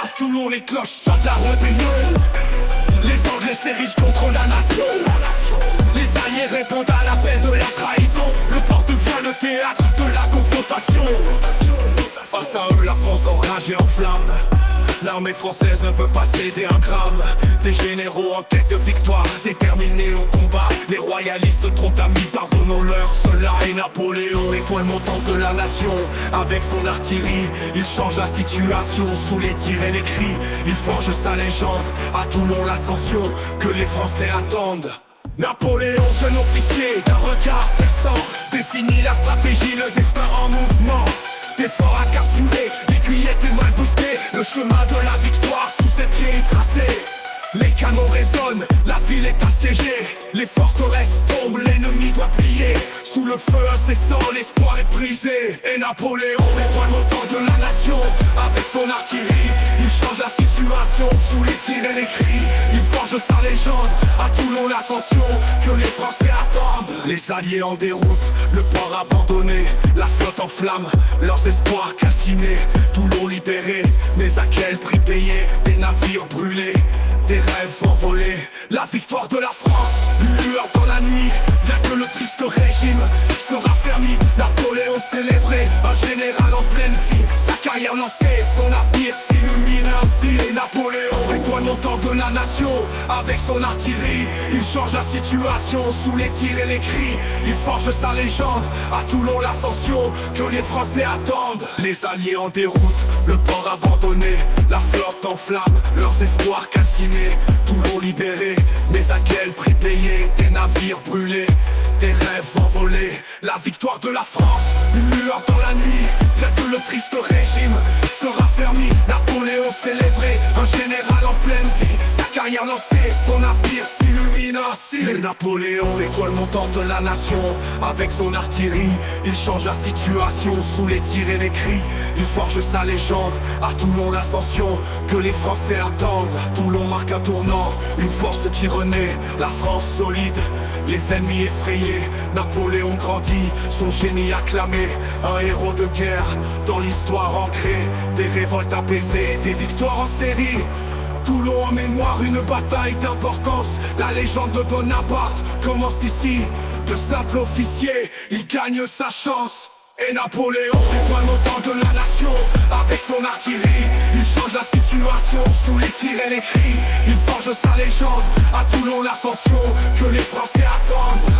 À Toulon les cloches sonnent la rébellion. Les Anglais s'érigent contre la nation. Les alliés répondent à l'appel de la trahison. Le port devient le théâtre de la confrontation. Face à eux la France enrage et en flamme. L'armée française ne veut pas céder un gramme. Des généraux en quête de victoire, déterminés au combat. Les royalistes se trompent d'amis, pardonnons-leur. Cela est Napoléon, étoile montante de la nation. Avec son artillerie, il change la situation. Sous les tirs et les cris, il forge sa légende. À Toulon l'ascension que les Français attendent. Napoléon, jeune officier, d'un regard perçant, définit la stratégie, le destin en mouvement. Des forts à capturer, l'aiguillette est mal boostée. Le chemin de la victoire sous ses pieds est tracé. Les canons résonnent, la ville est assiégée. Les forteresses tombent, l'ennemi doit plier. Sous le feu incessant, l'espoir est brisé. Et Napoléon, étoile montante de la nation. Avec son artillerie, il change la situation. Sous les tirs et les cris, il forge sa légende. À Toulon l'ascension que les Français attendent. Les alliés en déroute, le port abandonné. La flotte en flammes, leurs espoirs calcinés. Toulon libéré, mais à quel prix payé? Des navires brûlés, des rêves envolés. La victoire de la France, une lueur dans la nuit. Bien que le triste régime se raffermit, Napoléon célébré, un général en pleine vie. Sa carrière lancée, son avenir s'illumine ainsi. Et Napoléon, étoile montante de la nation. Avec son artillerie, il change la situation. Sous les tirs et les cris, il forge sa légende. À Toulon l'ascension que les Français attendent. Les alliés en déroute, le port abandonné. La flotte en flammes, leurs espoirs calcinés. Toulon libéré, mais à quel prix payé? Des navires brûlés, des rêves envolés. La victoire de la France, une lueur dans la nuit. Bien que le triste régime se raffermit, Napoléon célébré, un général en pleine vie. Sa carrière lancée, son avenir s'illumine ainsi. Et Napoléon, étoile montante de la nation. Avec son artillerie, il change la situation. Sous les tirs et les cris, il forge sa légende. À Toulon l'ascension que les Français attendent. Toulon marque un tournant, une force qui renaît. La France solide, les ennemis effrayés. Napoléon grandit, son génie acclamé. Un héros de guerre, dans l'histoire ancrée. Des révoltes apaisées, des victoires en série. Toulon en mémoire, une bataille d'importance. La légende de Bonaparte commence ici. De simple officier, il gagne sa chance. Et Napoléon, étoile montante de la nation. Avec son artillerie, il change la situation. Sous les tirs et les cris, il forge sa légende. À Toulon l'ascension que les Français attendent.